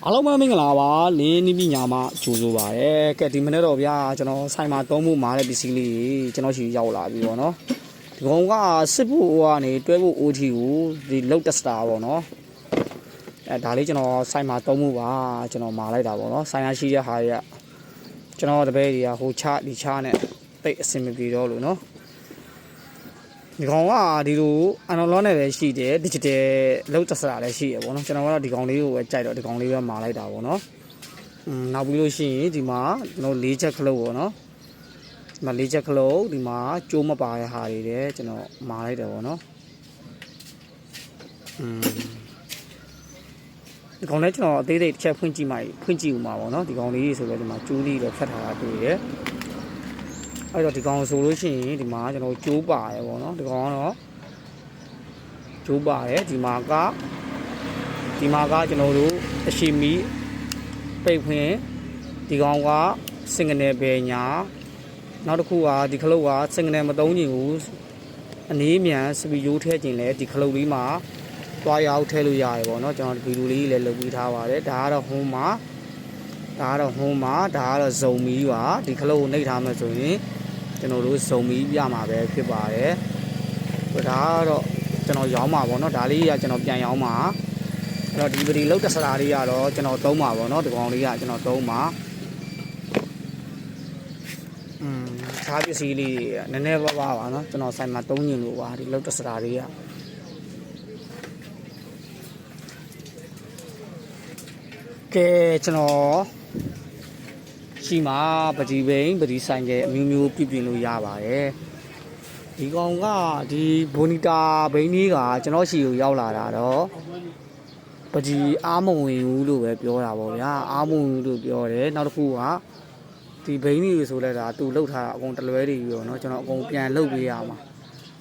အားလုံးပဲမင်္ဂလာပါလင်းနီးပညာမှာကြိုးဆိုပါရယ်ကဲဒီမနေ့တော့ဗျာကျွန်တော်ဆိုင်မှာသုံးဖို့မာတဲ့ပစ္စည်းလေးကျွန်တော်ရှိရောက်လာပြီပေါ့နော်ဒီကောင်ကစစ်ဖို့ကနေတွဲဖို့ OT ကိုဒီလောက်တက်စတာပေါ့နော်ဒါလေးကျွန်တော်ဆိုင်မှာသုံးဖို့ပါကျွန်တော်မာလိုက်တာပေါ့နော်ဆိုင်ရရှိတဲ့ဟာတွေကကျွန်တော်တပည့်တွေကဟိုချဒီချနဲ့တိတ်အဆင်မပြေတော့လို့နော်ဒီကောင်ကဒီလိုအန်လောနဲ့ပဲရှိတယ် digital လောက်တက်စတာလည်းရှိရပေါ့နော်ကျွန်တော်ကတော့ဒီကောင်လေးကိုပဲကြိုက်တော့ဒီကောင်လေးပဲမာလိုက်တာပေါ့နော်နောက်ပြီးလို့ရှိရင်ဒီမှာကျွန်တော်၄ချက်ခလုတ်ပေါ့နော်ဒီမှာ၄ချက်ခလုတ်ဒီမှာကျိုးမပါတဲ့ဟာတွေတဲ့ကျွန်တော်မာလိုက်တယ်ပေါ့နော်ဒီကောင်လေးကျွန်တော်အသေးစိတ်တစ်ချက်ဖွင့်ကြည့်ဦးမှာပေါ့နော်ဒီကောင်လေးဆိုတော့ဒီမှာကျိုးလေးတော့ဖတ်ထားတာတွေ့တယ်အဲ့တော့ဒီကောင်ဆိုလို့ရှိရင်ဒီမှာကျွန်တော်ကျိုးပါရယ်ပေါ့နော်ဒီကောင်ကတော့ကျိုးပါရယ်ဒီမှာကကျွန်တော်တို့အရှိမီပိတ်ခွင်းဒီကောင်ကစင်ကနေပဲညာနောက်တစ်ခုကဒီခလုတ်ကစင်ကနေမသုံးချင်ဘူးအနည်းမြန်စပီယိုးထဲခြင်းလဲဒီခလုတ်လေးမှာတွားရောက်ထဲလို့ရတယ်ပေါ့နော်ကျွန်တော်ဒီဗီဒီယိုလေးလည်းလုပ်ပြီးထားပါတယ်ဒါကတော့ဟိုမှာဒါကတော့ဇုံမီပါဒီခလုတ်ကိုနှိပ်ထားမှဆိုရင်ကျွန်တော်တို့ဇုံမီပြမှာပဲဖြစ်ပါတယ်ဒါကတော့ကျွန်တော်ရောင်းမှာပေါ့နော်ဒါလေးကကျွန်တော်ပြန်ရောင်းမှာအဲ့တော့ဒီဗီဒီယိုလောက်တက်စတာလေးကတော့ကျွန်တော်သုံးမှာပေါ့နော်ဒီကောင်လေးကကျွန်တော်သုံးမှာစားပစ္စည်းလေးနည်းနည်းပါပါနော်ကျွန်တော်ဆိုင်မှာသုံးညင်လို့ပါဒီလောက်တက်စတာလေးကကဲကျွန်တော်ရှိမှာပတိဘိန်းပတိဆိုင်ကအမျိုးမျိုးပြင်လို့ရပါတယ်ဒီကောင်ကဒီဘိုနီတာဘိန်းလေးကကျွန်တော်ရှိကိုရောက်လာတာတော့ပတိအားမဝင်ဘူးလို့ပဲပြောတာပေါ့ဗျာအားမဝင်ဘူးလို့ပြောတယ်နောက်တစ်ခုကဒီဘိန်းလေးဆိုလဲတာသူလှုပ်ထားတာအကုန်တလွဲတွေပြီးတော့เนาะကျွန်တော်အကုန်ပြန်လှုပ်ပေးရမှာ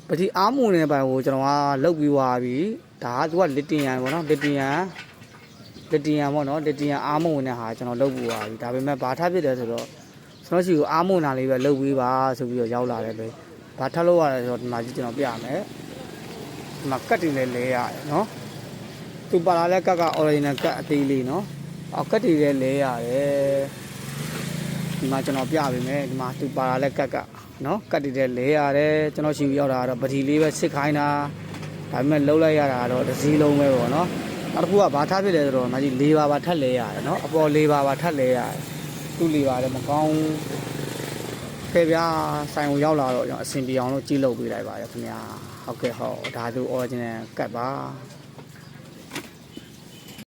ပတိအားမဝင်တဲ့ဘက်ကိုကျွန်တော်ကလှုပ်ပြီးသွားပြီဒါကသူကလစ်တင်ရန်ပေါ့နော်လစ်တင်ရန်ပေါ့နော်လစ်တင်ရန်အားမဝင်တဲ့ဟာကျွန်တော်လှုပ်ပြီးသွားပြီဒါပေမဲ့ဘာထားဖြစ်တယ်ဆိုတော့ကျွန်တော်ရှိကိုအားမဝင်တာလေးပဲလှုပ်ပေးပါဆိုပြီးတော့ရောက်လာတယ်ပဲဘာထားလို့ရတယ်ဆိုတော့ဒီမှာကျွန်တော်ပြမယ်ဒီမှာကတ်တင်လဲလဲရတယ်เนาะသူပါလာလဲကတ်က original ကတ်အသေးလေးเนาะအောက်ကတ်တွေလဲလဲရတယ်ဒီမှာကျွန်တော်ပြပေးမယ်ဒီမှာသူပါလာလဲကတ်เนาะကတ်တွေလဲရတယ်ကျွန်တော်ရှိရောက်တာကတော့ပတိလေးပဲစစ်ခိုင်းတာဒါပေမဲ့လှုပ်လိုက်ရတာတော့တစ်စီးလုံးပဲပေါ့เนาะနောက်တစ်ခုကဘာထားဖြစ်လဲဆိုတော့မကြီး၄ပါထပ်လဲရတယ်เนาะအပေါ်၄ပါထပ်လဲရတယ်သူ့၄ပါလည်းမကောင်းခဲ့ဗျာဆိုင်ကိုရောက်လာတော့ကျွန်တော်အဆင်ပြေအောင်လို့ကြည့်လုပ်ပေးလိုက်ပါရခင်ဗျာဟုတ်ကဲ့ဟုတ်ဒါသူ original ကတ်ပါ